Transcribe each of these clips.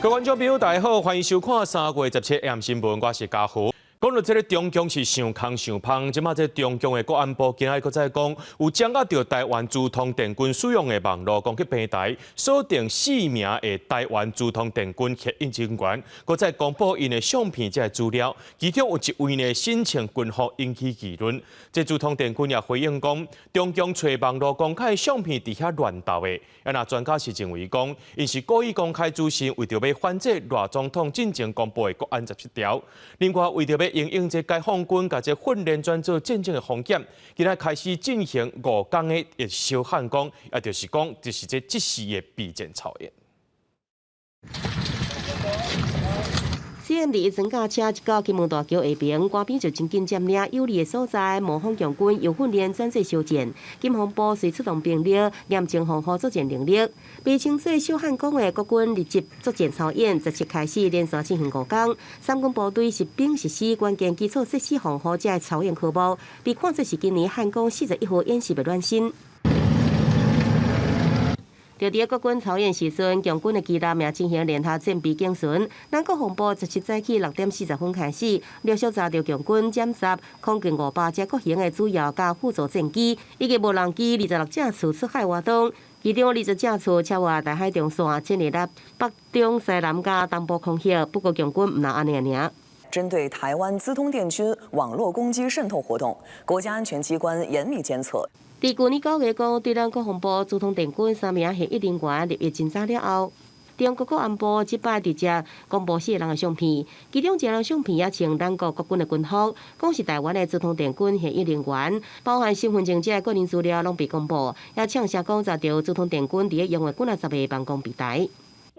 各位观众朋友，大家好，欢迎收看3月17日新闻，我是嘉豪。讲到这个中共是上空上芳，即马这中共的国安部今仔搁再讲，有掌握到台湾资通电军使用的网络攻击平台，锁定4名的台湾资通电军核应征员，搁再公布因的相片这资料，其中有一位呢申请军服引起议论。这资通电军也回应讲，中共找网络公开相片伫遐乱斗的，那专家是认为讲，因是故意公开资讯，为着要反制赖总统进前公布的国安17条，另外为着要应用这解放军甲这训练专做战争的风险，今仔开始进行5天的小汉光，也就是讲，就是这即时的备战操演。CM2装甲车一到金门大桥下边，官兵就真紧占领有利的所在，模仿共军由训练转做修建。金防部随出动兵力，严正防护作战能力。被称作小汉光的国军立即作战操演，17开始连续进行5天。三军部队实兵实施关键基础设施防护这操演科目，被看作是今年汉光41号演习的暖身。就伫国军操演时阵，共军的机弹也进行联合战备警巡。咱国防部17早起6点40分开始，陆续查到共军检查空军500只各型的主要甲辅助战机，以及无人机26架次出海活动。其中20架次超越大海中线，建立了北中西南甲东部空隙。不过共军唔能安尼尔。针对台湾资通电军网络攻击渗透活动，国家安全机关严密监测。伫去年9月讲，对咱国防部资通电军3名现役人员入狱侦查了后，中国国安部即摆直接公布4个人的相片，其中一个人相片也穿咱国军的军服，讲是台湾的资通电军现役人员，包含身份证这个人资料拢被公布，也呛声讲查到资通电军伫咧用的几10个办公平台。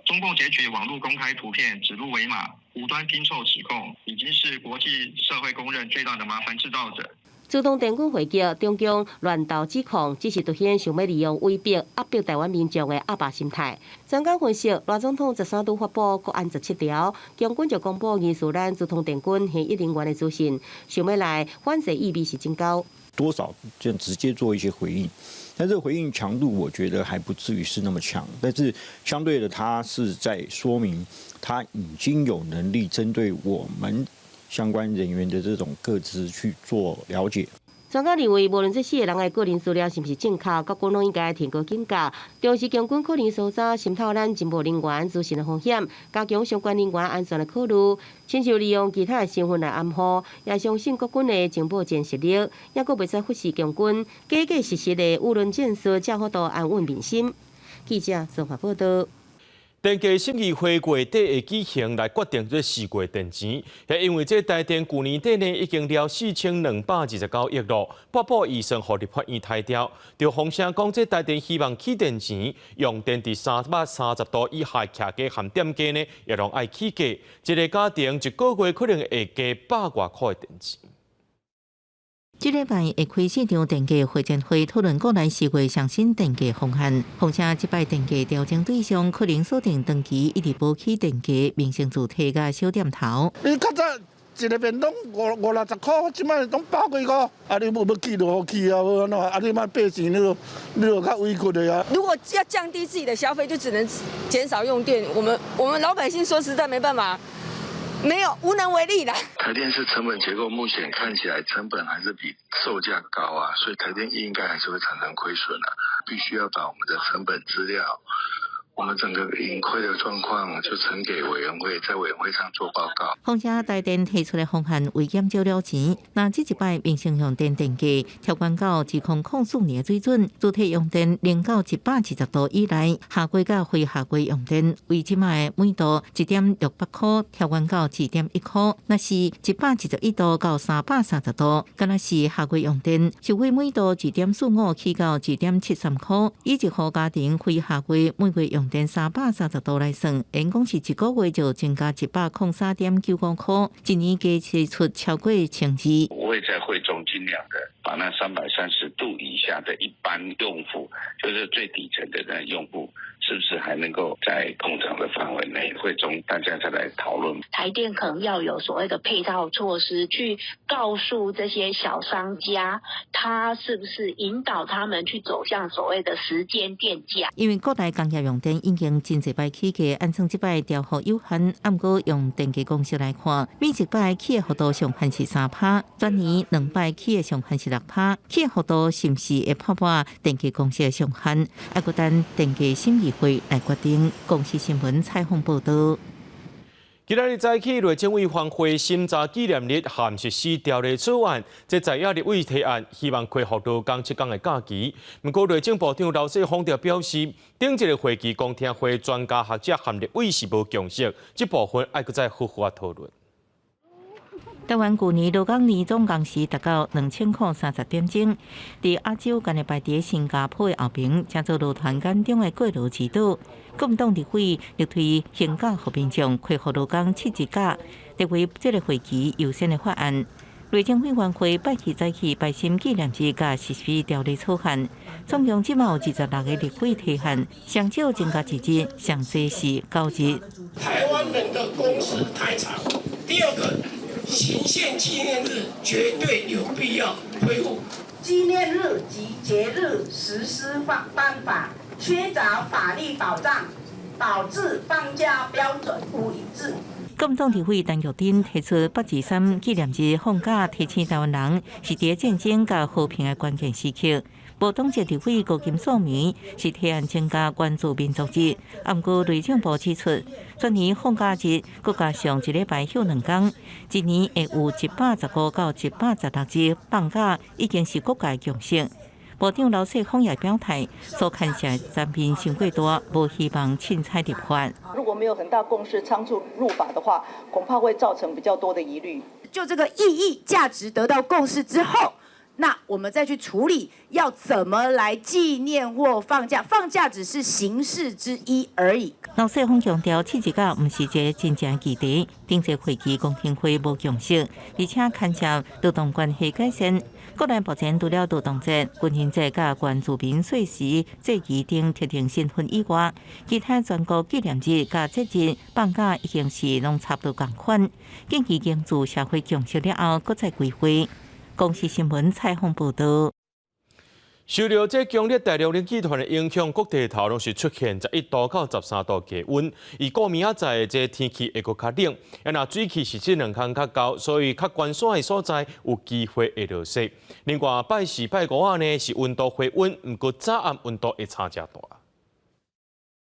中共截取网络公开图片，指鹿为马，无端拼凑指控，已经是国际社会公认最大的麻烦制造者。资通电军回击中共乱斗指控，只是凸显想要利用威逼压迫台湾民众的压霸心态。专家分析，赖总统13度发布国安17条，共军就公布疑似咱资通电军现役人员的资讯，想要来反制意味是真高。多少就直接做一些回应，但这个回应强度我觉得还不至于是那么强，但是相对的，它是在说明他已经有能力针对我们相关人员的这种个资去做了解。专家认为，无论这4个人的个人资料是不是正确，各军拢应该提高警觉，重视共军可能搜查、渗透咱情报人员资讯的风险，加强相关人员安全的考虑，亲像利用其他的身份来暗号，也相信国军的情报战实力，也阁袂使忽视共军假假实实的舆论建设，才好度安稳民心。记者综合报道。电价审议会月底会举行来决定这4月电钱，也因为这台电去年底呢已经了4229亿咯，八部预算互立法院裁掉。就风声讲，这台电希望起电钱用电伫330度以下客家含电价呢，也拢爱起价，一个家庭一个月可能会加100多块的电钱。这礼拜会开市场电价会展会，讨论国内4月上新电价方案。况且这摆电价调整对象可能锁定长期一直保起电价民生主体甲小店头。你较早一个便当50-60块，即摆拢100几块，啊你要起就好起啊，无安怎？啊你卖8钱，你就较委屈的啊。如果要降低自己的消费，就只能减少用电。我们老百姓说实在没办法。没有，无能为力啦。台电是成本结构，目前看起来成本还是比售价高啊，所以台电应该还是会产生亏损啊，必须要把我们的成本资料，我们整个盈亏的状况就呈给委员会，在委员会上做报告。况且台电提出的方案为减少了钱，那这一摆民生用电电价调悬到2004年的水准，主体用电零到120度以内，下季甲非下季用电为即卖每度1.68块，调悬到2.1块。那是111度到330度，敢若是下季用电收费每度2.45起到2.73块，以一户家庭非下季每月用电330度来算，因讲是一个月就增加103.95块，一年加起出超过1000字。我会在会中尽量的把那330度以下的一般用户，就是最底层的那用户，是不是还能够在工厂的范围内，会中大家再来讨论。台电可能要有所谓的配套措施，去告诉这些小商家，他是不是引导他们去走向所谓的时间电价。因为各大工业用电已经真侪摆起价，按算即摆调幅有限，按过用电价公式来看，每一摆起的幅度上限是3%，转年2摆起的上限是6%，起的幅度是毋是会破破电价公式的上限？还佫等电价审议会来决定。公司新闻采访报道。今日早起，内政委反会审查纪念日含实施条例草案，这在野立委提案，希望恢复到7天的假期。不过，内政部长刘世芳就表示，顶一个会期公听会专家学者和立委是无共识，这部分还佫再好好讨论。台湾去年劳工年总工时达到2000块30点钟，伫亚洲今日排伫新加坡的后边，正做劳团眼中的过劳之岛。国民党立委力推刑假和民众恢复劳工7日假，列为这个会期优先的法案。内政委员会拜起早起拜审纪念日甲实施条例草案，总共即有26个立委提案，上少增加1日，上多是9日。台湾人的工时太长。第二个。行宪纪念日绝对有必要恢复。纪念日及节日实施办法缺乏法律保障，导致放假标准不一致。国民党立委陈玉珍提出8至3纪念日放假，提醒台湾人是伫战争甲和平的关键时刻。无党籍立委高金素梅是提案增加关注民族日，不过内政部指出，全年放假日佮加上1礼拜休2天，一年会有115到116日放假，已经是国家共识。部长刘世芳也表态，所看起来产品伤过大，无希望凊彩立法。如果没有很大共识仓促入法的话，恐怕会造成比较多的疑虑。就这个意义价值得到共识之后，那我们再去处理要怎么来纪念或放假，放假只是形式之一而已。刘世芳强调，7日假毋是一个真正的议题，顶一会期公听会无共识，而且牵涉劳动关系改善。国内目前除了劳动节、军人节甲原住民岁时节期等特定身份以外，其他全国纪念日甲节日放假已经是拢差不多共款。近期经自社会共识了后，搁再规划。公司新闻采访报道。受到这强烈大陆冷气团的影响，各地头拢是出现11度到13度低温。而过明仔载这天气会搁较冷，那水汽是这2项较高，所以较悬山的所在有机会会落雪。另外，拜4、拜5啊呢是温度回温，不过早暗温度会差真大。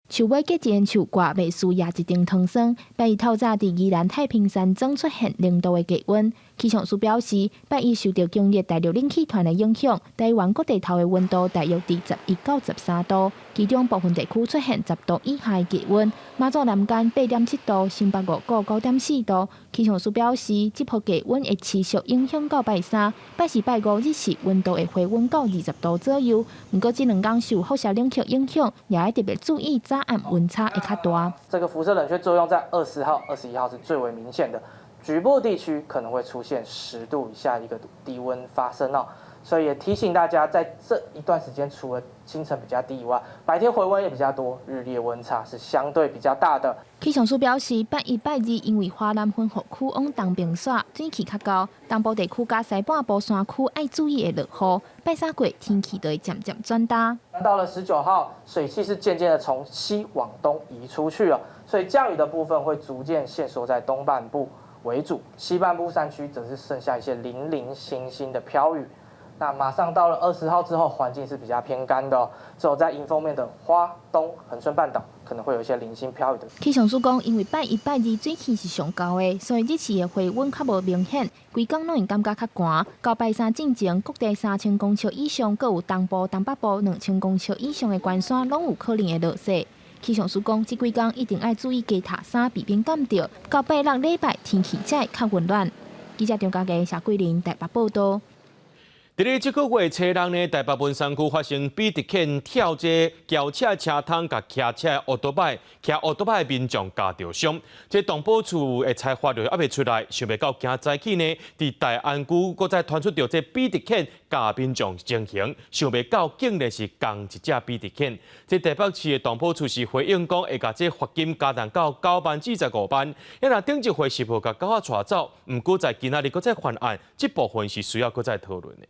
树尾结前树挂未输也一定汤霜，拜一透早伫宜兰太平山总出现0度的低温。气象署表示，拜一受到强烈大陆冷气团的影响，台湾各地头的温度大约伫11到13度，其中部分地区出现10度以下的低温。马祖南干8.7度，新北五股9.4度。气象署表示，这波低温会持续影响到拜3、拜4、拜5日时温度会回温到20度左右。不过这2天受辐射冷却影响，也要特别注意早暗温差会较大。这个辐射冷却作用在20号、21号是最为明显的。局部地区可能会出现10度以下一个低温发生哦，所以也提醒大家，在这一段时间，除了清晨比较低以外，白天回温也比较多，日夜温差是相对比较大的。气象署表示，拜1、拜2因为华南分河区往东边煞水气较高，东部地区甲西半部山区爱注意的落雨。拜3过天气就会渐渐转淡。到了19号，水汽是渐渐的从西往东移出去了，所以降雨的部分会逐渐限缩在东半部为主，西半部山区则是剩下一些零零星星的飘雨。那马上到了20号之后，环境是比较偏干的哦，只有在迎风面的花东、恒春半岛可能会有一些零星飘雨的。气象署讲，因为拜1、拜2水气是上高的，所以这次的回温较无明显，规工拢会感觉较寒。到拜3进前，各地3000公尺以上，各有东部、东北部2000公尺以上的关山，拢有可能会落雪。气象署讲，这几天一定要注意加套衫，避免感冒。到拜6礼拜天气才会较温暖。记者张家佳、谢桂林台北报道。伫咧这个月初六呢，台北文山区发生比特犬跳这轿车车窗，甲骑车的奥多拜的民众加着伤。这动保处的采发就还未出来，想袂到今早起呢，伫大安区搁再传出着这比特犬加民众情形，想袂到竟然是同一只比特犬。这台北市的动保处是回应讲，会甲这罚金加重到9万至15万。因若顶一回是无甲狗仔带走，毋过在今仔日搁再犯案，这部分是需要搁再讨论的。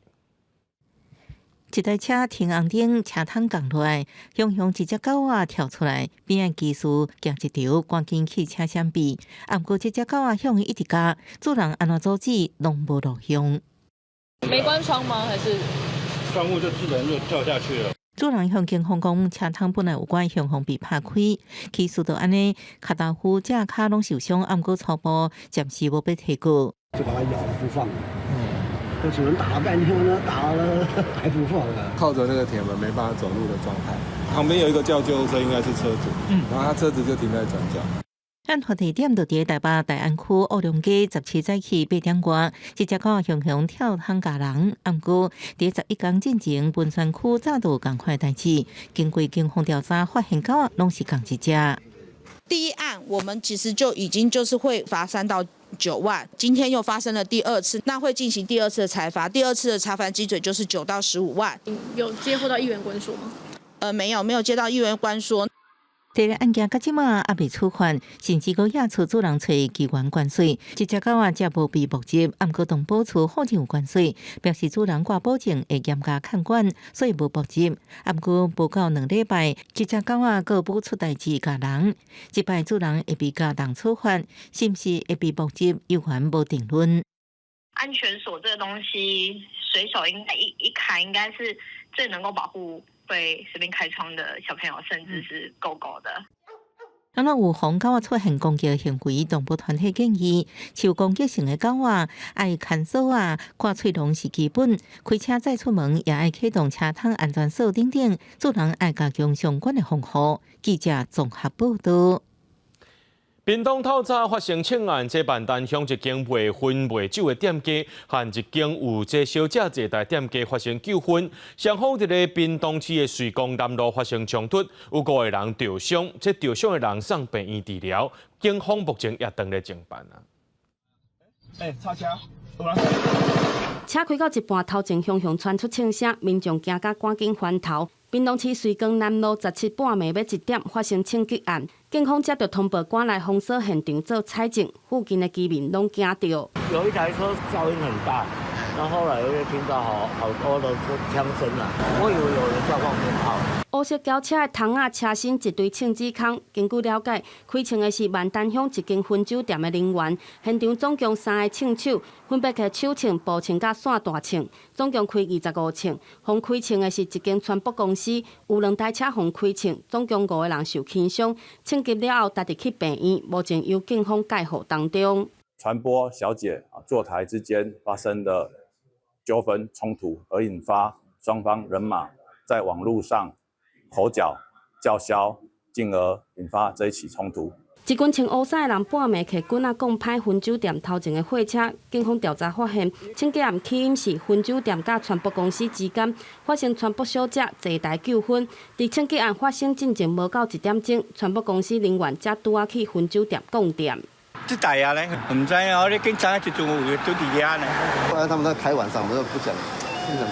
一台车停红灯，车窗降落来，雄雄一只狗仔跳出来，边仔技师行一条，赶紧去车闪避。不过这只狗仔向伊一直加，主人安怎阻止，拢无录像。没关窗吗？还是窗户就自然就跳下去了。主人向警方讲，车窗本来有关向风被拍开，技术就安尼，脚豆腐只脚拢受伤，不过初步暂时无被提告。就把它咬了不放。就主人打了半天呢，打了还不放啊！靠着那个铁门没办法走路的状态。旁边有一个叫救护车，应该是车主，然后他车子就停在转角。案发地点就伫台北大安区乌龙街17早起8点外，一只狗雄雄跳窗咬人。不过，伫11天进前，文山区早都有同款代志。经过警方调查，发现狗拢是同一只。第一案我们其实就已经就是会罚3到9万，今天又发生了第2次，那会进行第2次的裁罚，第2次的查罚基准就是9到15万。有接获到议员关说吗？没有接到议员关说。这个案件到即马还未处罚，甚至阁野出主人找机关关税。这只狗仔则无被目击，不过动保处好像有关税，表示主人挂保证会严格看管，所以无目击。不过报到2礼拜，这只狗仔阁补出代志咬人，这摆主人会被加重处罚，是不是会被目击，有还无定论。安全锁这个东西，随手应该一开，应该是最能够保护会随便开窗的小朋友，甚至是狗狗的。咱有防狗仔出现攻击行为，动保团体建议，受攻击性的狗仔爱看锁啊、挂喙笼是基本，开车再出门也爱启动车窗安全锁等等，主人爱加强相关的防护。记者综合报道。屏东透早发生枪案，这万丹乡一间卖薰卖酒的店家和一间有这小姐坐台店家发生纠纷，双方伫咧屏东市的水光南路发生冲突，有5个人受伤，这受伤的人送病院治疗，警方目前也当咧侦办啊。超车，车开到一半，头前雄雄传出枪声，民众惊甲赶紧翻头。屏东市水光南路17半暝要1点发生枪击案，警方接到通报赶来封锁现场做采证，附近的居民拢惊到。有一台车噪音很大，然后后来又听到好多的枪声啊，我以为有人状况很好。乌色轿车的窗仔车身一堆枪子孔，根据了解，开枪的是万丹乡一间薰酒店的人员。现场总共3个枪手，分别是手枪、步枪甲线大枪，总共开25枪。互开枪的是一间传播公司，有2台车互开枪，总共5个人受轻伤。枪击了后，带入去病院，目前由警方介护当中。传播小姐坐台之间发生的纠纷冲突，而引发双方人马在网络上口角叫嚣，进而引发这一起冲突。一群穿乌衫的人半暝摕棍仔讲歹薰酒店头前的货车，警方调查发现，枪击案起因是薰酒店甲传播公司之间发生传播小姐坐台纠纷。伫枪击案发生进前无到1点钟，传播公司人员才拄啊去薰酒店供电。这大呀嘞，唔知啊，你警察一阵有都伫遐呢。后来他们在开晚上，我们不想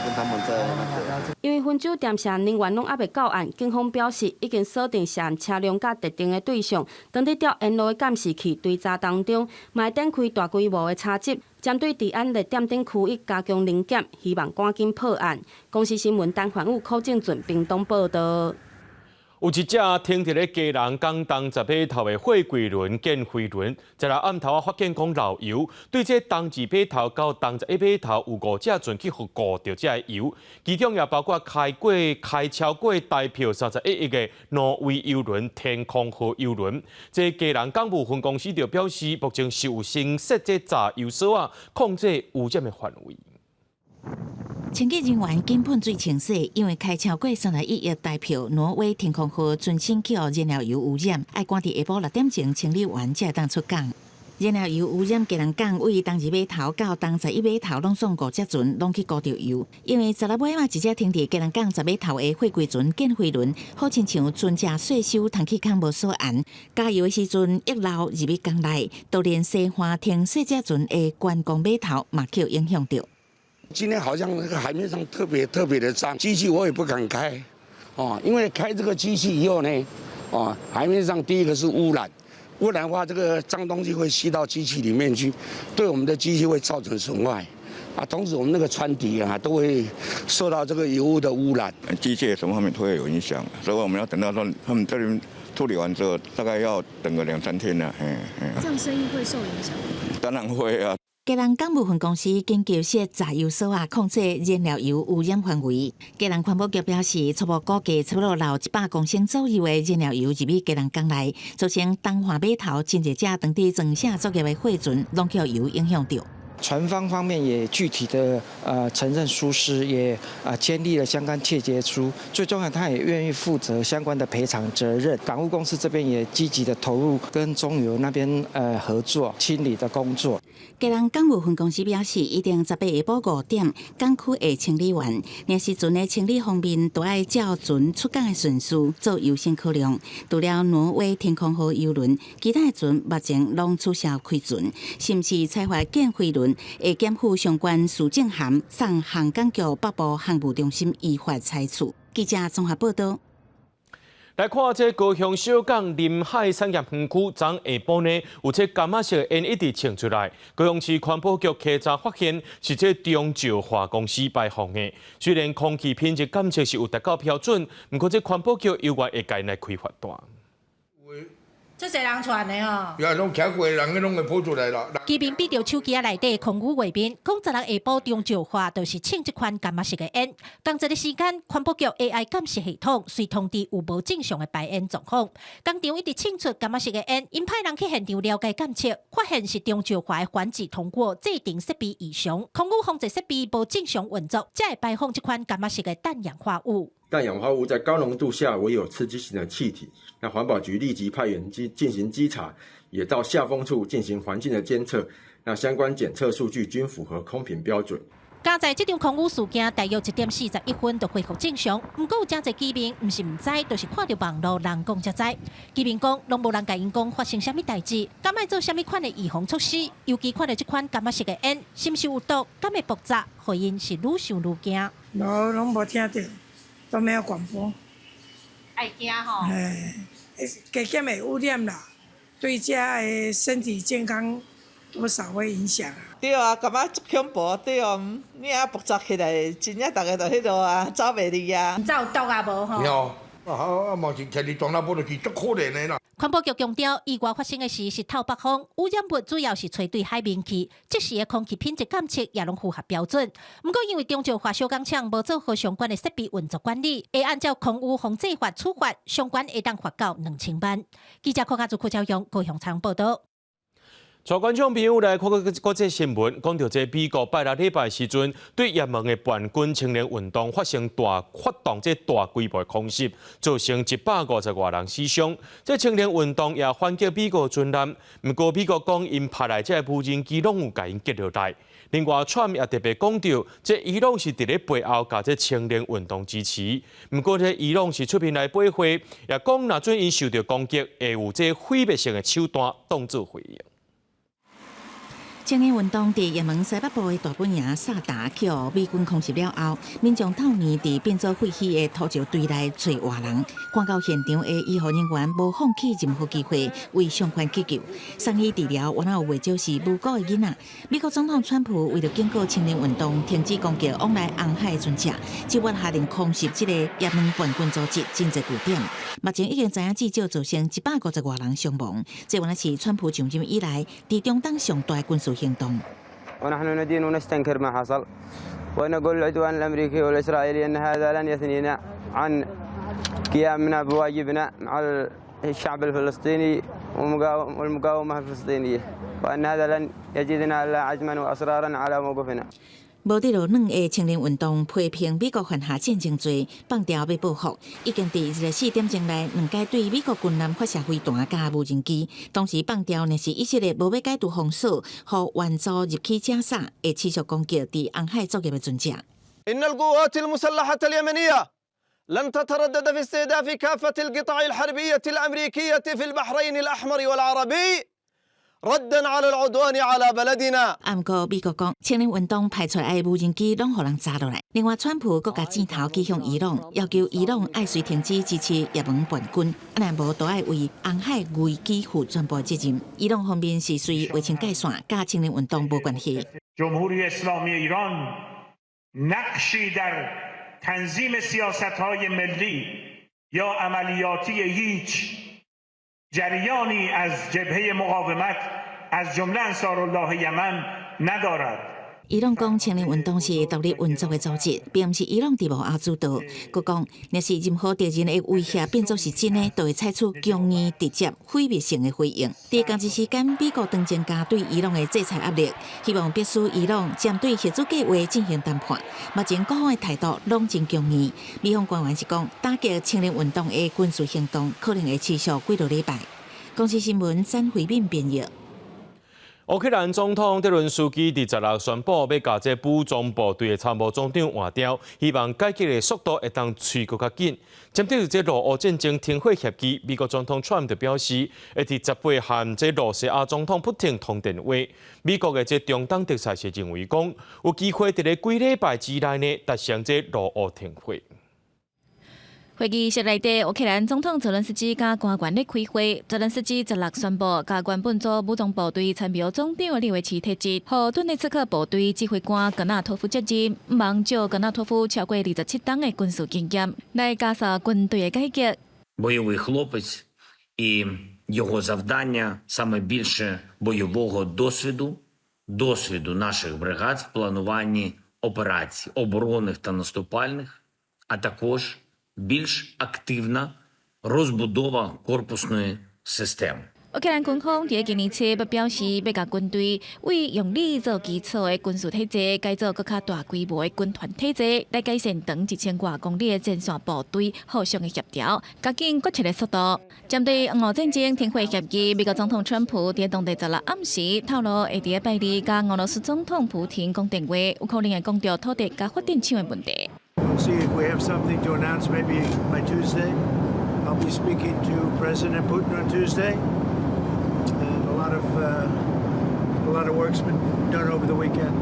跟他们在那个。因为薰酒店涉案人员拢还未到案，警方表示已经锁定涉案车辆甲特定的对象，当伫调沿路的监视器追查当中，嘛会展开大规模的查缉，针对治安热点等区域加强临检，希望赶紧破案。公司新闻单环宇柯正准屏东报道。有一只停伫咧家人港东10码头的货柜轮建飞轮，在来暗头发现讲漏油，对这东2码头到东11码头有5只船去互固着这个油，其中也包括开超过代票31亿的挪威邮轮天空号邮轮。这家人港务分公司就表示，目前是有新设这闸油锁啊，控制污染的范围。清洁人员根本最清晰，因为开超过31亿代表挪威天空号船身气候燃料油污染，要赶伫下晡6点前清理完才当出港。燃料油污染，吉兰港为东二码头到东11码头拢送5只船拢去高潮油，因为10月尾嘛，直接停伫吉兰港10码头的货柜船建货轮，好亲像船只税收通气孔无锁严，加油的时阵溢漏入去港内，都连西花停小只船的观光码头嘛，有影响到。今天好像那个海面上特别的脏，机器我也不敢开，因为开这个机器以后呢，海面上第一个是污染。污染的话，这个脏东西会吸到机器里面去，对我们的机器会造成损坏。同时我们那个船底都会受到这个油污的污染。机械什么方面都会有影响，所以我们要等到说他们这边处理完之后，大概要等个2、3天了。这样生意会受影响吗？当然会啊。吉兰港务分公司紧急设炸油所控制燃料油污染范围。吉兰环保局表示，初步估计差不多有100公升左右的燃料油入去吉兰港内，造成东华码头真侪只当地装卸作业的货船拢被油影响到。船方面也具体的承认疏失，也签立了相关切结书。最重要，他也愿意负责相关的赔偿责任。港务公司这边也积极的投入跟中油那边合作清理的工作。吉兰港务分公司表示，一定18下晡5点，港区会清理完。但是船的清理方面，都要照船出港的顺序做优先考量。除了挪威天空号邮轮，其他的船目前拢取消开船，甚至采发建货轮会检附相关事证函，送航港局北部航务中心依法裁处。记者综合报道。来看这高雄小港临海产业园区，昨下晡呢，有这柑仔色的烟一直冲出来。高雄市环保局稽查发现，是这中石化公司排放的。虽然空气品质监测是有达到标准，不过这环保局有外会介来开罚单。这侪人传的哦。有拢徛过的人，佮拢会跑出来啦。居民比着手机内底空污画面，讲昨日下晡中石化就是称这款柑仔色的烟。同一个时间，环保局 AI 监视系统随通知有无正常的排烟状况。工厂一直清出柑仔色的烟，因派人去现场了解监测，发现是中石化的环境通过制定设备异常，空污防治设备无正常运作，才会排放这款柑仔色的氮氧化物。氮氧化物在高浓度下为有刺激性的气体，那环保局立即派员进行稽查，也到下风处进行环境的监测，那相关检测数据均符合空瓶标准。加在这场空污事件大约1点41分就恢复正常，不过有真侪居民唔是唔知，就是看到网络人讲才知。居民讲，拢无人甲因讲发生啥物代志，敢要做啥物款的预防措施？尤其看到这款柑仔色的烟，是毋是有毒？敢会爆炸？互因是愈想愈惊。拢无听到。都没有广播，爱惊吼。加减的污染啦，对家的身体健康多少会影响啊。对啊，感觉足恐怖，对哦，你啊爆炸起来，真正大家都迄落啊，走袂离啊。唔知有毒啊无吼？有，嘛是徛伫大南部就是足可怜的啦。环保局强调，意外发生的事是透北风，污染物主要是吹对海面去，即时的空气品质监测也拢符合标准。不过因为中石化小工厂无做好相关的设备运作管理，会按照空污防治法处罚，相关会当罚到2000万。记者柯家族柯昭阳高雄采访报道。全观众朋友来看国际新闻，讲到这美国拜6礼拜时阵，对也门的叛军青年运动发动这大规模的空袭，造成150多人死伤。这青年运动也反击美国军舰，不过美国讲因拍来这无人机拢有甲因击落来。另外，川也特别讲到，这伊朗是伫咧背后甲这青年运动支持。不过，这伊朗是出面来背回，也讲若准因受到攻击，会有这毁灭性的手段当作回应。青年运动伫也门西北部的大本营萨达去互美军空袭了后，民众透年伫变做废墟的土石堆内找活人，赶到现场的医护人员无放弃任何机会为伤患急救、送医治疗。原来有袂少是无辜的囡仔。美国总统川普为了警告青年运动停止攻击往来红海的船只，即月下令空袭这个也门叛军组织真侪据点。目前已经知影至少造成150多人伤亡。这原来是川普上任以来伫中东上大的军事行动。ونحن ندين ونستنكر ما حصل ونقول العدوان الامريكي والاسرائيلي ان هذا لن يثنينا عن قيامنا بواجبنا مع الشعب الفلسطيني والمقاومه الفلسطينيه وان هذا لن يجدنا الا عزما واصرارا على موقفنا. 无伫路软的青年运动批评美国犯下战争罪，放调要报复，已经伫24点钟内2届对美国军舰发射飞弹加无人机，同时放调呢是以色列无要解除封锁，互援助入去加沙，会持续攻击伫红海作业的船只。إن القوات المسلحة اليمنية لن تتردد في استهداف كافة القطع الحربية الأمريكية في البحرين الأحمر والعربي ردا على العدوان على بلدنا。不过美国讲，青年运动派出来的无人机拢互人砸落来。另外，川普阁把箭头指向伊朗，要求伊朗爱随停止支持也门叛军，若无都爱为红海危机负全部责任。伊朗方面是随卫星界线，甲青年运动无关系。جمهوری اسلامی ایران نقشی در تنظیم سیاست‌های ملی یا عملیاتی هیچ جریانی از جبهه مقاومت از جمله انصارالله یمن ندارد。伊朗讲青年运动是独立运作的组织，并不是伊朗伫无阿主导。佮讲，若是任何敌人的威胁变作是真的，就会采取强硬、直接、毁灭性的回应。伫同一时间，美国当增加对伊朗的制裁压力，希望迫使伊朗针对协助计划进行谈判。目前各方的态度拢真强硬。美方官员是讲，打击青年运动的军事行动可能会持续几个礼拜。公司新闻詹慧敏编译。乌克兰总统泽伦斯基伫16宣布，要甲这武装部队的参谋总长换掉，希望解决的速度会当催搁较紧。针对这俄乌战争停火协议，美国总统 Trump 就表示，会伫18和这罗西亚总统普京通电话。美国的这中东特使是认为讲，有机会伫咧几礼拜之内呢达成这俄乌停火。会议室内底，乌克兰总统泽伦斯基甲官员咧开会。泽伦斯基16宣布，甲原本组武装部队参谋总长李维奇提职，互顿涅茨克部队指挥官格纳托夫接任，毋望借格纳托夫超过27档的军事经验来加速军队的改革。Бойовий хлопець і його завдання саме більше бойового досвіду наших бригад в плануванні операцій оборонних та наступальних, а також більш активна розбудова корпусної системи. 乌克兰军方伫今年7月表示，要甲军队为用力做基础的军事体制，改造更较大规模的军团体制，来改善长1000多公里的前线部队互相的协调，加紧决策的速度。针对俄乌战争停火协议，美国总统川普伫当地16暗时透露，会伫拜二甲俄罗斯总统普京讲电话，有可能会讲到土地甲发展抢的问题。We'll see if we have something to announce maybe by Tuesday. I'll be speaking to President Putin on Tuesday. And a lot of work's been done over the weekend.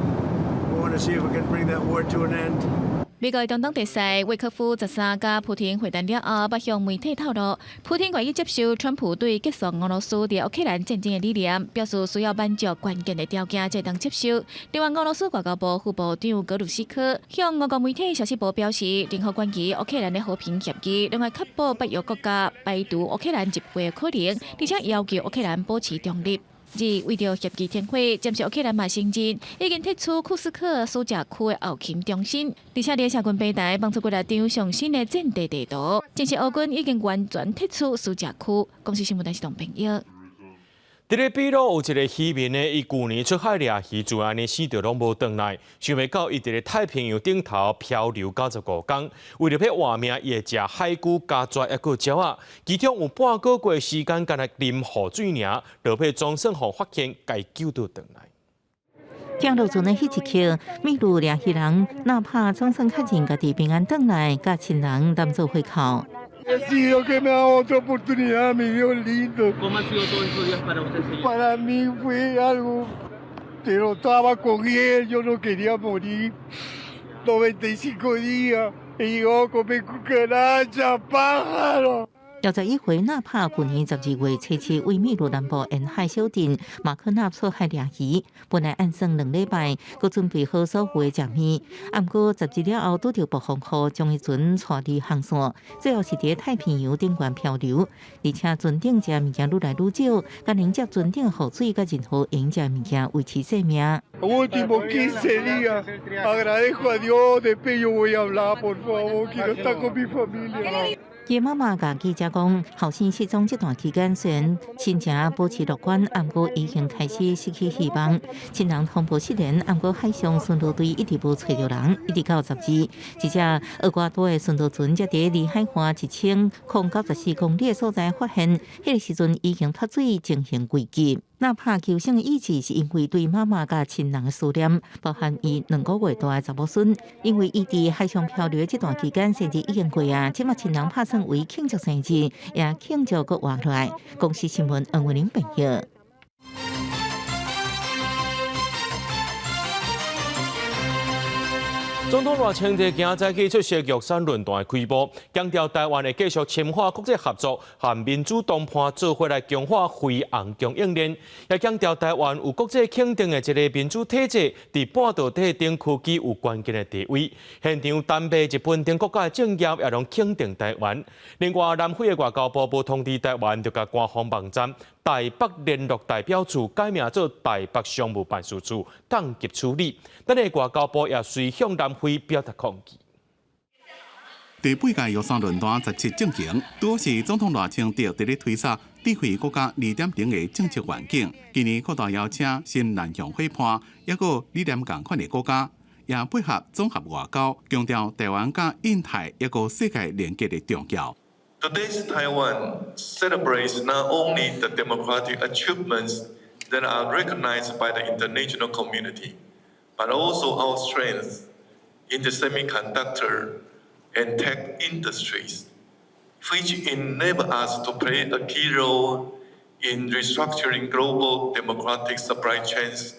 We want to see if we can bring that war to an end. 美国中东特使维克夫13甲普京会谈了后，捌向媒体透露，普京愿意接受川普对结束俄罗斯伫乌克兰战争的理念，表示需要满足关键的条件才当接受。另外，俄罗斯外交部副部长格鲁西科向俄国媒体消息部表示，任何关于乌克兰的和平协议，另外确保北约国家排除乌克兰入会的可能，而且要求乌克兰保持中立。为着协议停火，暂时乌克兰嘛承认已经撤出库斯克苏贾区的后勤中心，而且伫社群平台放出几张上新的战地地图，证实乌军已经完全撤出苏贾区。公司新闻台是同朋友。伫咧秘鲁有一个渔民呢，伊旧年出海掠鱼，自安尼死着拢无回来，想袂到伊伫咧太平洋顶头漂流95天，为了要活命，伊会食海龟、加蛇抑个鸟仔，其中有半个月时间，干来啉雨水尔，落尾总算互发现，该救到回来。降落船的迄一刻，秘鲁掠鱼人哪怕总算确认家己平安回来，甲亲人当作回扣。He sido que me da otra oportunidad, mi Dios lindo. ¿Cómo han sido todos estos días para usted, señor? Para mí fue algo, pero estaba con él, yo no quería morir. 95 días, y llegó a comer cucaracha, pájaro. 61岁纳帕去年12月初7为秘鲁南部沿海小镇马克纳出海掠鱼，本来按算2礼拜，佮准备好所有的食物，不过11了后拄着暴风雨，将迄船带离航线，最后是伫太平洋顶悬漂流，而且船顶食物件愈来愈少，甲能接船顶雨水甲任何用食物件维持生命。Últimos 15 días, agradezco a Dios, después yo voy a hablar, por favor, quiero estar con mi familia. 叶妈妈甲记者讲，后生失踪这段期间，虽然亲情保持乐观，不过已经开始失去希望。亲人通报失联，不过海上巡逻队一直无找到人，一直到10日，一只厄瓜多的巡逻船才伫离海岸1094公里的所在发现，迄个时阵已经脱水进行归集。那拍救生的意志是因为对妈妈甲亲人的思念，包含伊2个月大的查某孙，因为伊伫海上漂流这段期间生日已经过啊，即马亲人拍算为庆祝生日，也庆祝阁活落来。公司新闻黄文玲报道。总统赖清德今早起出席玉山论坛的开幕，强调台湾会继续深化国际合作和民主谈判，做伙来强化非红供应链。也强调台湾有国际肯定的一个民主体制，伫半导体等区具有关键的地位。现场丹麦、日本等国家的政业也拢肯定台湾。另外，南非的外交部无通知台湾，就甲官方网站台北联络代表处改名做台北商务办事处，降级处理。咱的外交部也随向南非表达抗议。第8届玉山论坛17进行，拄是总统赖清德伫咧推测智慧国家2.0的政治环境。今年扩大邀请新南向伙伴，也个理念共款的国家，也配合综合外交，强调台湾甲印太一个世界连接的重要。Today's Taiwan celebrates not only the democratic achievements that are recognized by the international community, but also our strength in the semiconductor and tech industries, which enable us to play a key role in restructuring global democratic supply chains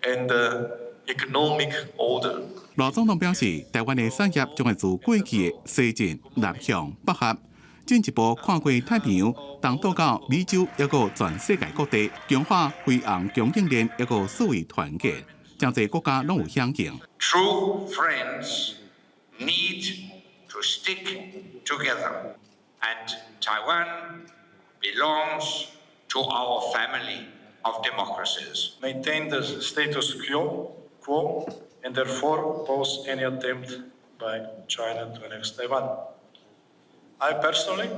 and the economic order. 赖总统表示，台湾的产业将会自过去的西进南向北合。进一步看过太平洋，东渡到美洲，一个全世界各地，强化非红供应链一个思维团结，真侪国家拢有响应。True friends need to stick together, and Taiwan belongs to our family of democracies. Maintain the status quo, and therefore oppose any attempt by China to annex Taiwan. I personally,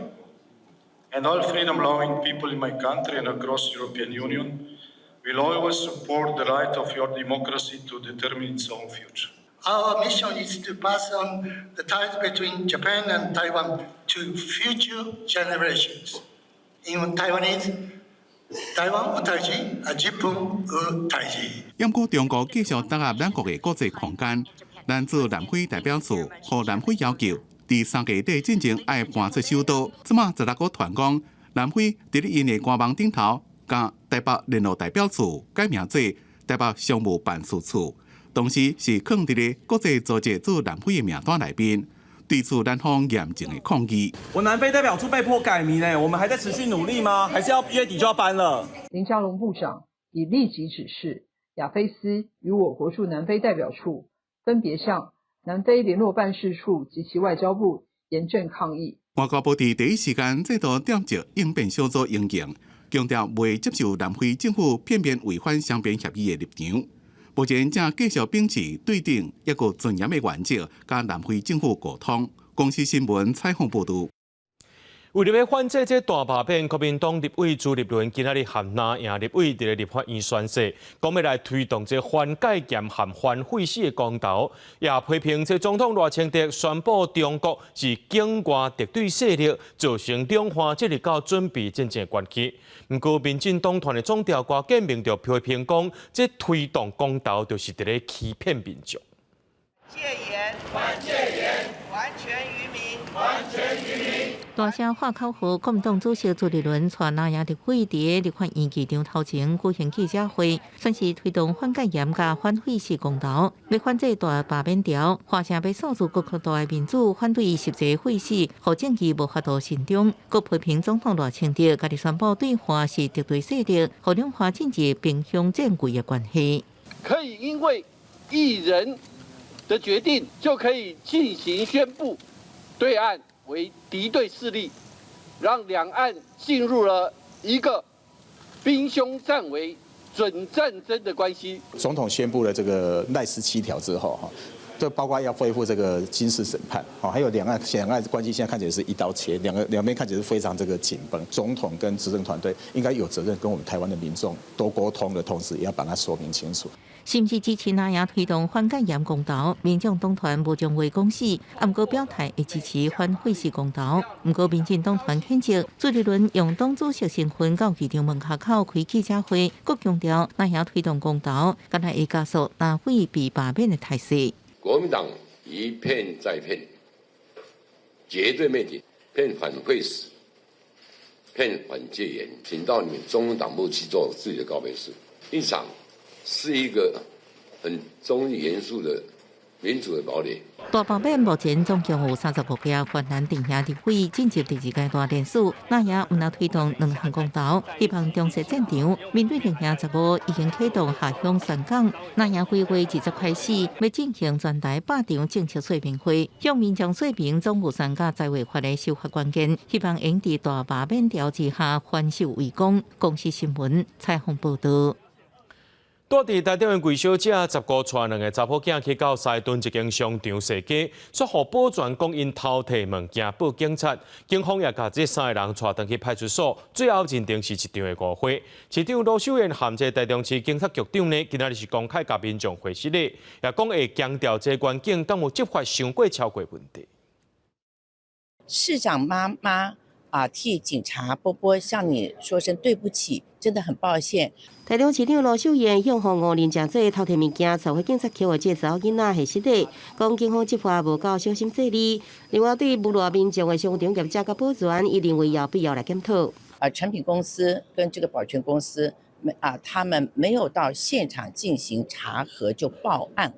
and all freedom-loving people in my country and across the European Union, will always support the right of your democracy to determine its own future. Our mission is to pass on the ties between Japan and Taiwan to future generations. In Taiwanese, Taiwan 有代志，日本有代志。不过，中国继续打压咱国的国际空间，咱驻南非代表处和南非要求。第3个月进前要搬出首都，即马16个团讲，南非伫咧因的官网顶头，甲台北联络代表处改名做台北商务办事处，同时是放伫咧国际组织驻南非的名单内面，对此南方严正的抗议。我南非代表处被迫改名我们还在持续努力吗？还是要月底就要搬了？林佳龙部长已立即指示亚非斯与我国驻南非代表处分别向南非联络办事处及其外交部严正抗议。外交部伫第一时间制度点着应变小组应用，强调未接受南非政府片面违反双边协议的立场。目前正继续秉持对等一个尊严的原则，甲南非政府沟通。公司新闻采访报道。为了要反制这大罢免，国民党立委朱立伦今仔日含那赢立委伫咧立法院宣誓，讲要来推动这反戒严和反废死的公投，也批评这总统赖清德宣布中国是境外敌对势力，造成两岸这日到准备真正关系。不过，民进党团的总调瓜建明就批评讲，这推动公投就是伫咧欺骗民众。戒严，反戒严，还权于民，还权于民。大声话口号，国民党主席朱立伦带那亚立委伫立法院议场头前举行记者会，宣示推动反戒严甲反废死公投，要反制大罢免条，话声要扫除各国大的民主，反对实际废死，互政治无法度慎终。佮批评总统赖清德家己宣布对华是敌对势力，互两华政治兵凶战危的关系。可以因为一人的决定就可以进行宣布对岸为敌对势力，让两岸进入了一个兵凶战危、准战争的关系。总统宣布了这个赖17条之后，这包括要恢复这个军事审判，还有两岸关系现在看起来是一刀切，两边看起来是非常这个紧绷。总统跟执政团队应该有责任跟我们台湾的民众多沟通的同时，也要把它说明清楚。是毋是支持那也推动反戒严公投？民众党团无将话讲死，毋过表态会支持反废死公投。毋过民进党团谴责朱立伦用党主席身份到议场门口开记者会，佫强调那也推动公投，敢若会加速纳废被罢免的态势。国民党一骗再骗，绝对灭顶，骗反废死，骗反戒严，请到你们中央党部去做自己的告别式，一场。是一个很中立严肃的民主的堡垒。大罢免目前总共有36家泛蓝定下立委进入第2阶段联署，那也有推动2项公投，希望重设战场。面对定下15已经启动下乡宣讲，那也会月20开始要进行全台8场政策说明会，向民众说明总务3甲在违法的修法关键，希望用在大罢免条之下还手为攻。公视新闻采访报道。住伫台中的贵小姐15带2个查甫囝去到西屯一间商场踅街，说互保全讲因偷摕物件报警察，警方也把这3个人带回去派出所，最后认定是一场的误会。市长罗秀燕含这台中市警察局长呢，今仔日是公开甲民众会室咧，也讲会强调这关警敢有执法伤过超过问题。市长妈妈替警察波波向你说声对不起，真的很抱歉。台中市长罗秀燕向5人正做偷摕物件，找回警察局的这查某囡仔下室内，讲警方执法无够小心细腻。另外，对侮辱民众的商场业者甲保全，伊认为有必要来检讨。产品公司跟这个保全公司。他们没有到现场进行查核就报案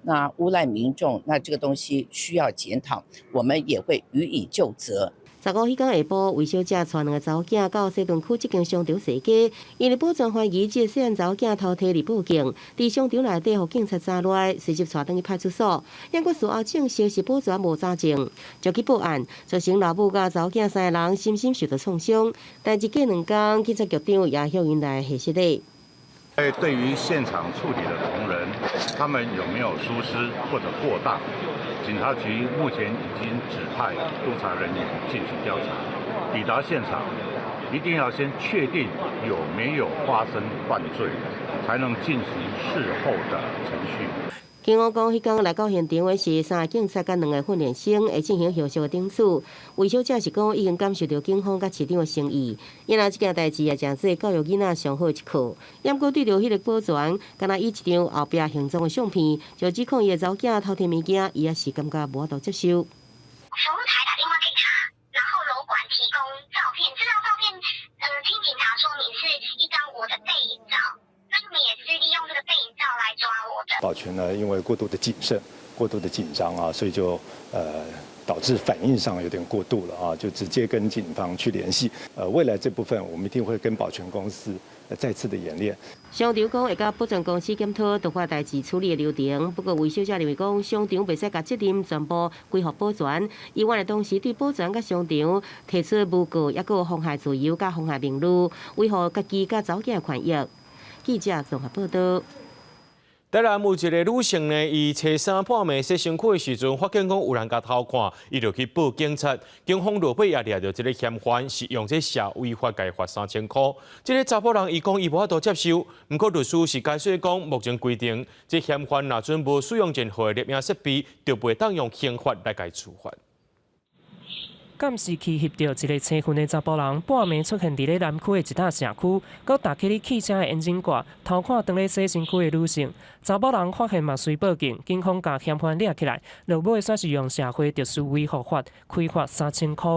那诬赖民众，那这个东西需要检讨，我们也会予以就责。15日下晡，魏小姐带2个查某囝到西屯区这间商场踅街，因为保全怀疑这细汉查某囝偷摕入报警，伫商场内底互警察抓来，随即带转去派出所。因过事后证实是保全无查证，就去报案，造成老母甲查某囝3个人深深受到创伤。代志过2天，警察局长也向因来下室内。对于现场处理的同仁，他们有没有疏失或者过当？警察局目前已经指派督察人员进行调查。抵达现场，一定要先确定有没有发生犯罪，才能进行事后的程序。警方讲，迄天来到现场的是3个警察甲2个训练生，会进行后续的侦处。魏小姐是讲，已经感受到警方甲市长的诚意，因为这件代志也真做教育囡仔上好一课。不过对着迄个保全，敢若以一张后壁行踪的相片，就指控伊的查某囝偷摕物件，伊也是感觉无法度接受。服务台打电话给他，然后楼管提供照片，这张照片，听警察说明是一张我的背影照。那你们也是利用这个背影照来抓我的。保全呢，因为过度的谨慎、过度的紧张所以就导致反应上有点过度了就直接跟警方去联系。未来这部分我们一定会跟保全公司再次的演练。商场讲会甲保全公司检讨突发代志处理的流程，不过魏小姐认为讲，商场袂使甲责任全部归予保全，以往的同时对保全甲商场提出诬告，也有妨害自由甲妨害名誉，维护家己甲查某囝的权益。记者综合报道。台南有一个女性呢，伊找衫破门洗身躯的时阵，发现讲有人甲偷看，伊就去报警察。警方落尾也抓到这个嫌犯，是用这社违法改罚3000块。这个查甫人伊讲伊无法度接受，不过律师是解释讲，目前规定，这嫌犯若准无使用任何的摄影设备，就袂当用刑法来解处罚。监视器翕到一个青训的查甫人，半暝出现伫咧南区的一笪社区，佮打开哩汽车的引擎盖，偷看当咧洗身躯的女性。查甫人发现嘛随报警，警方把嫌犯抓起来，落尾算是用社会特殊违法法开罚3000块。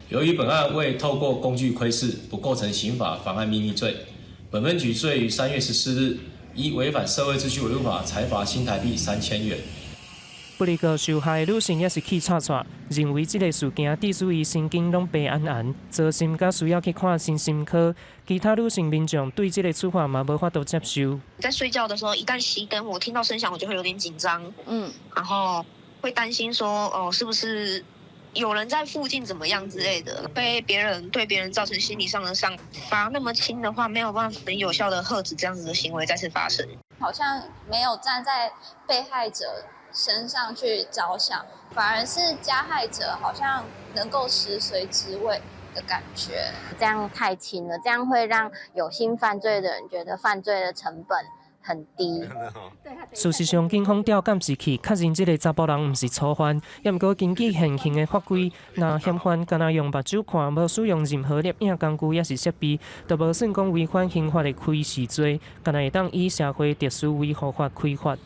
由于本案未透过工具窥视，不构成刑法妨碍秘密罪，本分举罪于3月14日依违反社会秩序维护法裁罚新台币3000元。不过，受害的女性也是气喘喘，认为这个事件致使伊神经拢白安，造心甲需要去看身心科。其他女性民众对这个处罚嘛无法度接受。在睡觉的时候，一旦熄灯，我听到声响，我就会有点紧张，然后会担心说，是不是有人在附近怎么样之类的，对别人造成心理上的伤。罚那么轻的话，没有办法很有效的遏制这样子的行为再次发生。好像没有站在被害者身上去着想，反而是加害者好像能够食髓知味的感觉。这样太轻了，这样会让有心犯罪的人觉得犯罪的成本很低。事实上，警方调监视器确认这个查甫人毋是初犯，也毋过根据现行的法规，若嫌犯敢若用目睭看，无使用任何摄影工具也是设备，就无算讲违反刑法的窥视罪，敢若会当以社会特殊维护法开罚。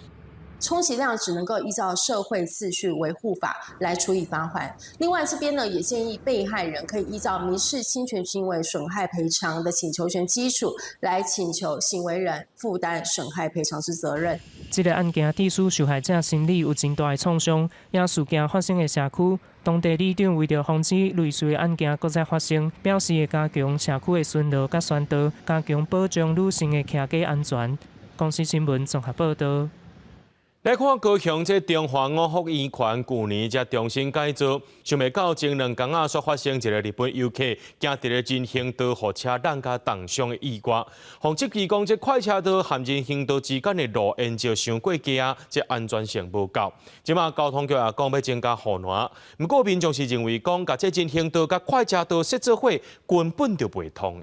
充其量只能够依照社会秩序维护法来处以罚款。另外这边呢，也建议被害人可以依照民事侵权行为损害赔偿的请求权基础来请求行为人负担损害赔偿之责任。这个案件致使受害者心理有真大的创伤，也事件发生的社区，当地里长为了防止类似的案件搁再发生，表示会加强社区的巡逻甲宣导，加强保障女性的骑驾安全。公司新闻综合报道。来看高雄这中华五福医院去年才重新改造，想袂到前2天所发生一个日本游客行伫咧人行道互车辆甲重伤的意外。防执局讲，这快车道和人行道之间的路沿就伤过低，这安全性无够。即马交通局也讲要增加护栏，不过民众是认为讲，甲这人行道甲快车道设做伙根本就袂通。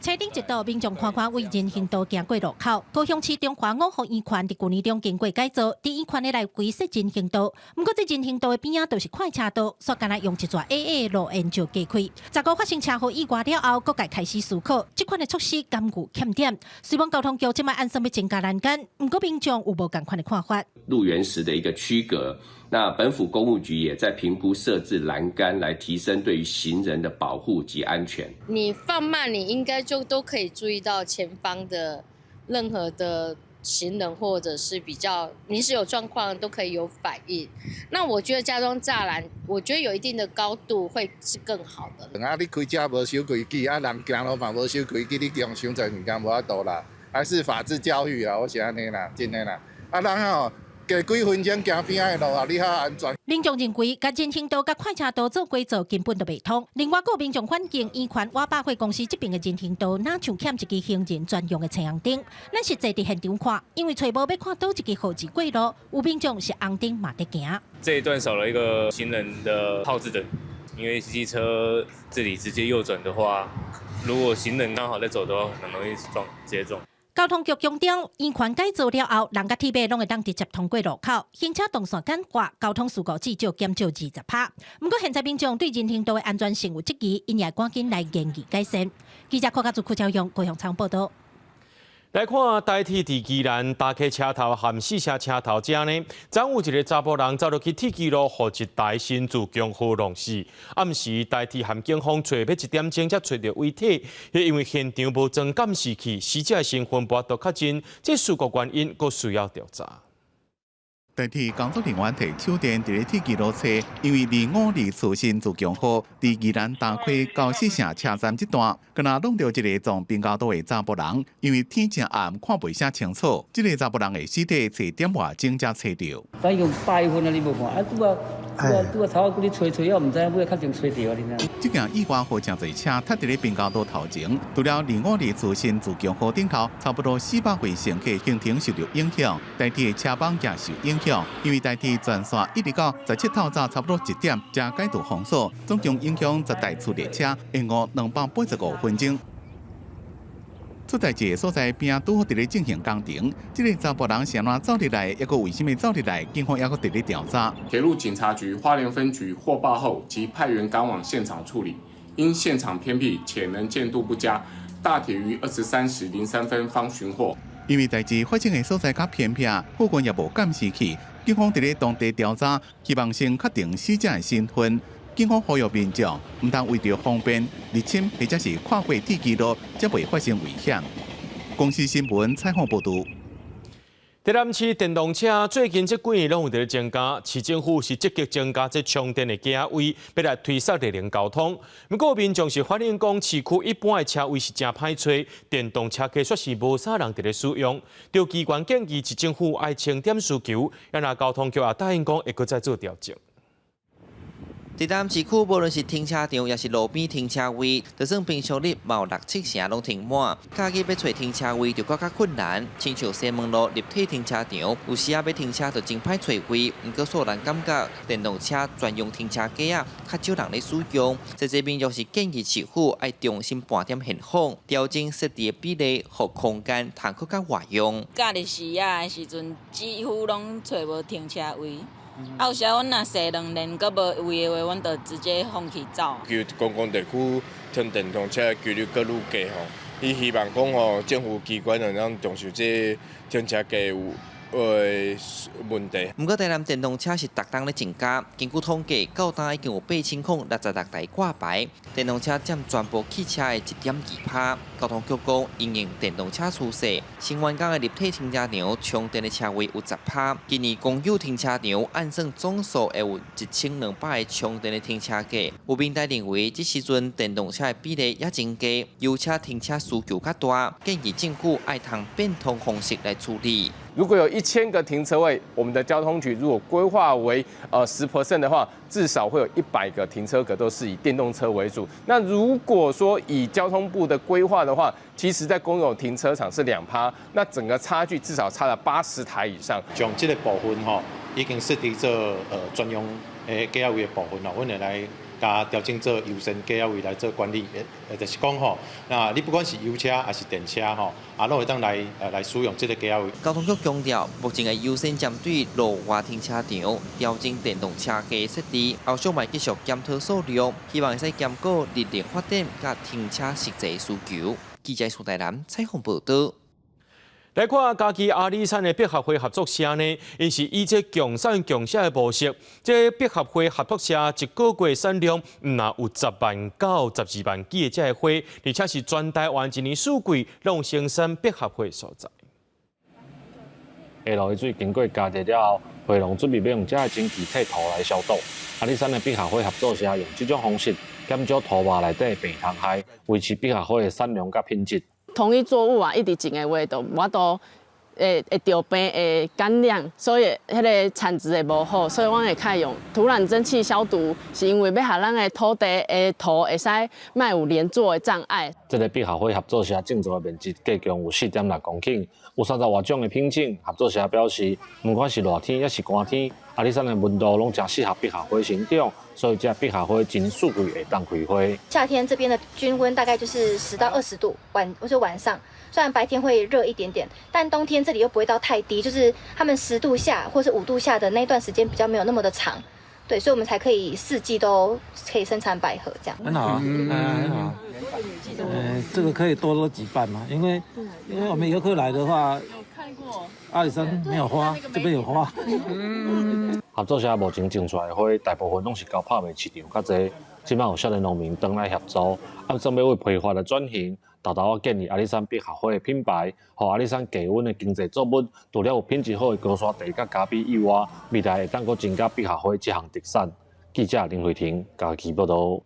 车顶一道，民众看看为人行道行过路口。高雄市中华五福医院伫去年中经过改造，伫医院的内规设人行道。不过，这人行道的边仔都是快车道，所干来用一撮 AA 的路沿就加开。15发生车祸意外了后，各界开始思考，这款的措施敢有欠点？希望交通局即摆按算要增加栏杆，不过民众有无同款的看法？路缘时的一个区隔。那本府公务局也在评估设置栏杆，来提升对于行人的保护及安全。你放慢，你应该就都可以注意到前方的任何的行人，或者是比较临时有状况都可以有反应。那我觉得加装栅栏，我觉得有一定的高度会是更好的。你开车无守规矩，人行路嘛无守规矩，你用伤侪物件无法度啦，还是法治教育啦，我是安尼啦，真的啦。人吼。加几分钟行边仔的路啊，你较安全。民众认为，甲人行道甲快车道做改造根本就袂通。另外，有民众反映，医院瓦百货公司这边的人行道，哪像欠一支行人专用的青红灯。咱实际伫现场看，因为找无要看倒一支号志过路，有民众是红灯嘛在行。这一段少了一个行人的号志灯，因为机车这里直接右转的话，如果行人刚好在走的话，很容易直接撞。交通局强调，医院改造了后，人甲铁马拢会当直接通过路口，行车动线简化，交通事故至少减少20%。不过，现在民众对人行道的安全性有质疑，因也赶紧来建议改善。记者柯家祖、柯超勇、高雄参报道。来看台铁伫宜兰打开车头和四车车头遮呢，昨有一个查甫人走落去铁基路，互一台新自强号弄死。暗时台铁和警方找要1点钟才找到遗体，也因为现场无装监视器，死者的身份无法度确认，这事故原因佫需要调查。台铁工作人员摕手电伫咧铁基路测，因为252次新自强号伫宜兰打开到四城车站这段，敢若弄到一个从滨高岛的查甫人，因为天正暗看袂啥清楚，这个查甫人的尸体找点外钟才找到。咱用8分啊，你无看啊？拄啊头拄咧吹，我毋知尾较钟吹到啊，你知？这件意外和真侪车踏伫咧滨高岛头前，除了252次新自强号顶头，差不多400位乘客行程受到影响，台铁的车帮也受影响。因为台铁全线一直到17透早差不多1点才解除封锁，总共影响10台次列车，延误285分钟。出代志的所在边拄好伫咧进行工程，这个查甫人是安怎走入来，抑个为什么走入来？警方抑个伫咧调查。铁路警察局花莲分局获报后，即派员赶往现场处理。因现场偏僻且能见度不佳，大铁于23时03分方寻获。因为代志发生的所在较偏僻，附近也无监视器。警方伫咧当地调查，希望先确定死者的身份。警方呼吁民众唔通为着方便入侵或者是跨过铁基路，才袂发生危险。公司新闻采访报道。台南市电动车最近这几年拢有在增加，市政府是积极增加这充电的价位，要来推塞绿能交通。不过民众是反映讲，市区一般的车位是真歹找，电动车确实是无啥人在咧使用。就机关建议市政府爱清点需求，让那交通局也答应讲会搁再做调整。伫台南市区，无论是停车场，也是路边停车位，就算平常日冇6、7成拢停满。假日要找停车位就更加困难。亲像西门路立体停车场，有时啊要停车就真歹找位。毋过所有人感觉电动车专用停车架啊，较少人咧使用。这边就是建议市府爱重新盘点现况，调整设置的比例，互空间通更加活用。假日时啊的时阵，几乎拢找无停车位。有时阮若坐2年，阁无位的话，阮就直接放弃走。其公共地区停电动车的几率阁愈低吼，伊希望讲吼，政府机关能让重视这停车架有问题。不过，台南电动车是逐冬咧增加。根据统计，到今已经有8000款66台挂牌，电动车占全部汽车的1.2%。交通局讲，因应电动车趋势，新完工的立体停车场充电的车位有10%。今年公有停车场按算总数会有1200个充电的停车架。有民代认为，这时阵电动车的比例也增加，油车停车需求较大，建议政府爱通变通方式来处理。如果有1000个停车位，我们的交通局如果规划为10% 的话，至少会有100个停车格都是以电动车为主。那如果说以交通部的规划的话，其实在公有停车场是2%，那整个差距至少差了80台以上。将这个部分已经设定做专用的架位的部分阮会来加调整做优先架位来做管理。就是讲那你不管是油车还是电车拢会当来使用这个架位。交通局强调，目前会优先针对路外停车场调整电动车架设置，后续会继续检讨数量，希望会使兼顾日力发展甲停车实际需求。记者苏台南采访报道。来看嘉义阿里山的百合花合作社呢，因是以这共产共享的模式，这百合花合作社一个月产量若有10万到12万支的这个花，而且是全台湾一年四季拢生产百合花所在。下落的水经过加热了后，花农准备要用这个蒸汽替土来消毒。阿里山的百合花合作社用这种方式减少土壤内底病虫害，维持百合花的产量甲品质。同一作物啊，一直种的话，就无都会得病会感染，所以迄个产值会无好，所以阮会开用土壤蒸汽消毒，是因为要让咱的土地的土会使莫有连作的障碍。这个百合花合作社种植的面积计共有4.6公顷，有30多种的品种。合作社表示，不管是热天还是寒天，阿里山的温度拢真适合百合花生长，所以这百合花真四季会当开花。夏天这边的均温大概就是10到20度，晚上。虽然白天会热一点点，但冬天这里又不会到太低，就是他们10度下或是5度下的那段时间比较没有那么的长，对，所以我们才可以4季都可以生产百合这样。很好啊，很好。这个可以多几瓣嘛，因为我们游客来的话，阿里山没有花，这边有花。合作社目前种出来的花，大部分拢是交拍卖市场较济，即摆有少年农民回来协助，按准备为批发的转型。豆豆建议阿里山百合花的品牌，和阿里山低温的经济作物，除了有品质好的高山地甲咖啡以外，未来会当阁增加百合花这项特产。记者林慧婷嘉义报道。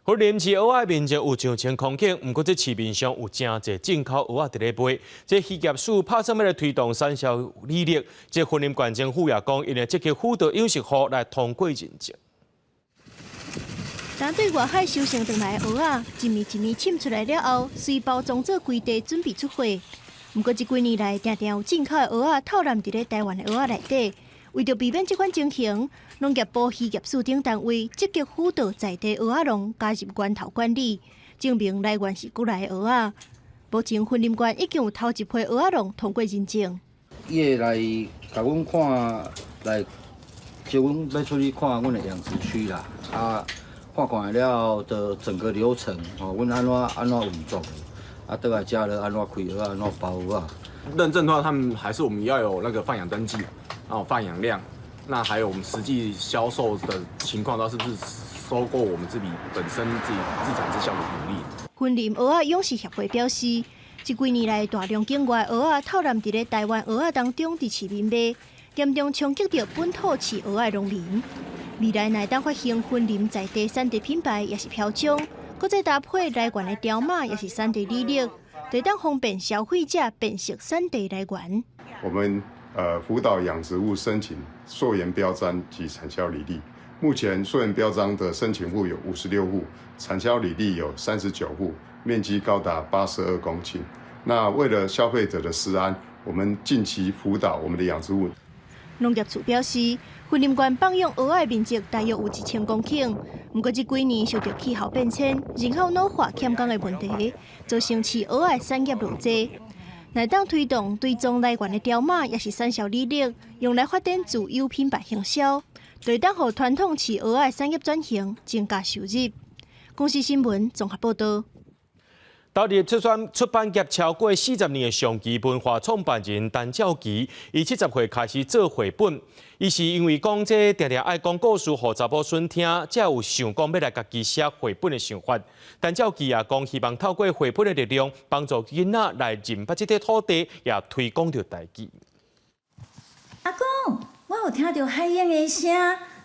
和林市蚵仔面积有上千公顷，不过这市面上有真侪进口蚵仔伫咧卖。这渔业署拍算要来推动产销履历，这云林县政府也讲，因为积极辅导养殖户来通过认证。当对外海收成回来的蚵仔，一面一面浸出来了后，随包装做规地，准备出货。不过这几年来，常常有进口的蚵仔套揽伫咧台湾的蚵仔内底。为着避免这款情形，农业部渔业署等单位积极辅导在地蚵仔农加入源头管理，证明来源是国内的蚵仔。目前云林县已经有头一批蚵仔农通过认证。伊会来甲阮看，来叫阮要出去看阮的养殖区啦，看了的整个流程，阮安怎运作的，倒来家了安怎开蚵仔，安怎包蚵仔。认证的话，他们还是我们要有那个放养登记，然后放养量，那还有我们实际销售的情况，到是不是收购我们自己本身自己自产自销的比例。云林蚵仔养殖协会表示，这几年来大量境外蚵仔套揽伫咧台湾蚵仔当中伫市面卖，严重冲击到本土饲蚵仔农民。未来乃当发行云林在地产地品牌，也是标章，搁再搭配来源的条码，也是产地履历，就当方便消费者辨识产地来源。我们辅导养殖户申请溯源标章及产销履历，目前溯源标章的申请户有56户，产销履历有39户，面积高达82公顷。那为了消费者的食安，我们近期辅导我们的养殖户。农业处表示，云林县放养蚵仔的面积大约有1000公顷，不过这几年受到气候变迁、人口老化欠工的问题，造成饲蚵仔的产业落济。来当推动对种来源的条码，也是产销履历，用来发展自有品牌行销，对当互传统饲蚵仔的产业转型，增加收入。公司新闻综合报道。投入出版业超过40年的上基文化创办人陈兆基，伊70岁开始做绘本。伊是因为讲这常常爱讲故事给查某孙听，才有想讲要来家己写绘本的想法。陈兆基也讲，希望透过绘本的力量，帮助囡仔来认捌这块土地，也推广着台语。阿公，我有听到海燕的声，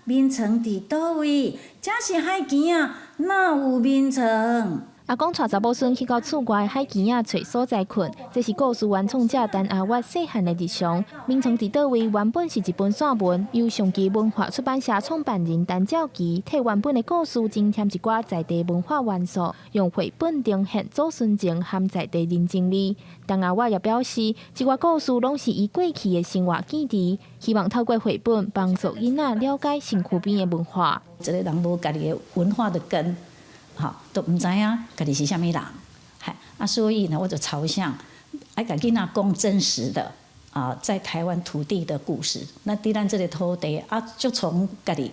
眠床伫倒位？这是海墘啊，哪有眠床？阿公带查某孙去到厝外海墘仔找所在困，这是故事原创者陈阿月细汉的日常。眠床伫倒位原本是一本散文，由上基文化出版社创办人陈兆基替原本的故事增添一寡在地文化元素，用绘本呈现祖孙情和在地人情味。陈阿月也表示，这寡故事拢是伊过去的生活记忆，希望透过绘本帮助囡仔了解身躯边的文化。一个人无家己的文化的根。都唔知影家己是虾米人，所以呢，我就朝向爱甲囡仔讲真实的在台湾土地的故事。那伫咱这个土地就从家己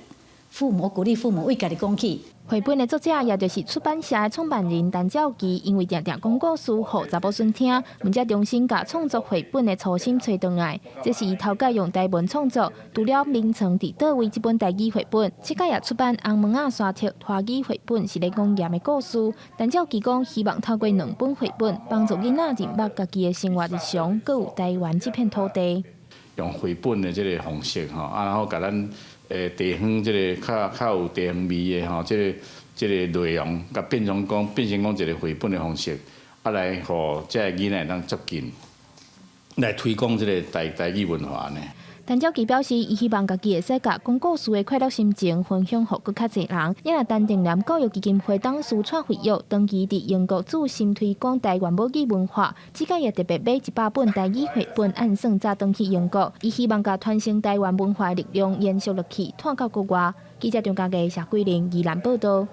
父母鼓励父母为家己讲起。绘本的作者也就是出版社的创办人陈兆基，因为常常讲故事给查某孙听，毋则重新把创作绘本的初心找回来。这是伊头家用台文创作，除了《眠床伫倒位》这本台语绘本，即届也出版《红门仔沙帖》华语绘本，是咧讲盐的故事。陈兆基讲，希望透过2本绘本，帮助囡仔认捌家己的生活日常，佮有台湾这片土地。用绘本的这个方式然后甲咱地方这个较有地方味的这个内容，甲变成讲一个绘本的方式，来互这囡仔当接近，来推广这个台语文化呢。陈兆基表示，伊希望家己会使甲讲故事的快乐心情分享给更较侪人。也来陈定南教育基金会董事蔡惠玉长期伫英国驻心推广台湾母语文化，即届也特别买100本台语绘本，按算早转去英国。伊希望甲传承台湾文化的力量延续落去，传到国外。记者张家嘅谢桂玲宜兰报道。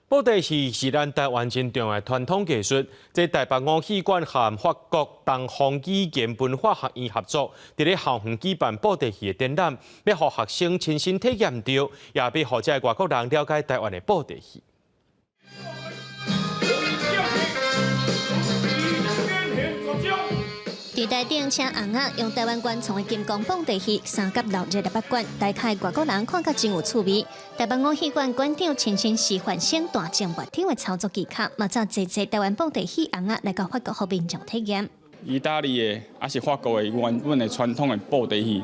布袋戏是咱台湾真重要的传统艺术，在台北五戏馆和法国东方语言文化学院合作，伫咧校园举办布袋戏的展览，要互学生亲身体验到，也要互这外国人了解台湾的布袋戏。伫台顶请红仔用台湾原创的金光布袋戏三甲闹热8馆，大概外国人看甲真有趣味。台北五戏馆馆长亲身示范省大将热场的操作技巧，嘛找侪台湾布袋戏红仔来到法国互民众体验。意大利的，还是法国的原本的传统的布袋戏，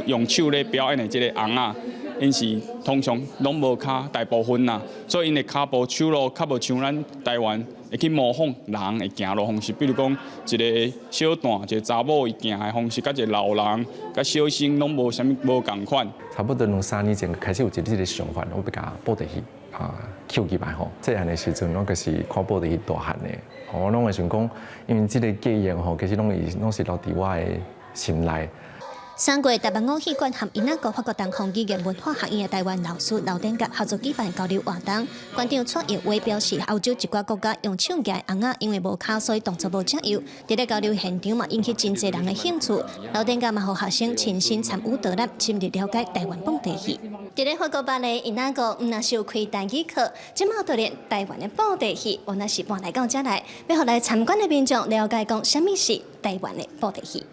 用手咧表演的这个红仔，因是通常拢无骹，大部分啦，所以因的骹步手路较无像咱台湾。会去模仿人会行路方式，比如讲一个小段，一个查某伊行的方式，甲一个老人、甲小生拢无共款。差不多2-3年前开始有一个想法，我要甲布袋戏捡起来吼。细汉的时阵，我就是看布袋戏大汉的，我拢会想讲，因为这个记忆吼，其实拢是留伫我的心内。3月，台北五戏馆和英国法国东方语言文化学院的台湾老师刘典甲合作举办交流活动。馆长蔡业伟表示，欧洲一寡国家用手艺红仔，因为无骹，所以动作无遮优。伫咧交流现场嘛，引起真侪人的兴趣。刘典甲嘛，互学生亲身参与导览，深入了解台湾布袋戏。伫咧法国巴黎，因那个毋若是有开台语课，即马就连台湾的布袋戏，我那是搬来到遮来，要互来参观的民众了解讲，什么是台湾的布袋戏。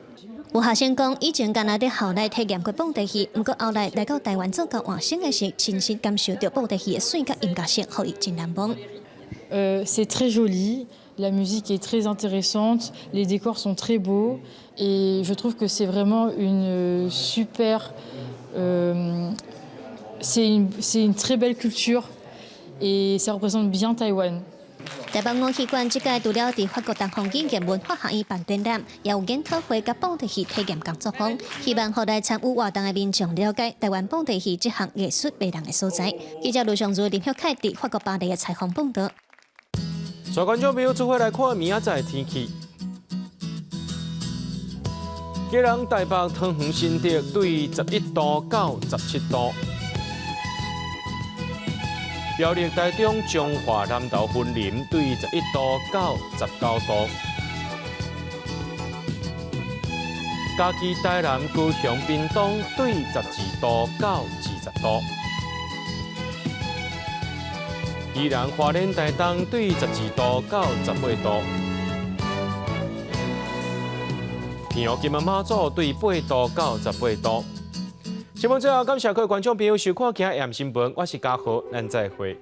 有学生讲，以前敢若伫校内体验过布袋戏，不过后来来到台湾做交换生的时，亲身感受到布袋戏的水甲音乐性，互伊真难忘。C'est très joli, la musique est très intéressante, les décors sont très beaux, et je trouve que c'est vraiment une super, c'est une très belle culture, et ça représente bien Taïwan. 台北五戏馆这届除了伫法国东方语言文化学院办展览，也有研讨会甲本地戏体验工作坊，希望互来参与活动的民众了解台湾本地戏这项艺术迷人的所在。记者卢尚如、林晓凯伫法国巴黎的采访报道。所观众朋友做伙来看明仔载的天气。今日台北桃园新竹对11度到17度。苗栗台中彰化南投云林对11度到19度，嘉义台南高雄屏东对12度到20度，宜兰花莲台东对12度到18度，平湖金门马祖对8度到18度。新闻最后，感谢各位观众朋友收看今日新闻，我是嘉豪，咱再会。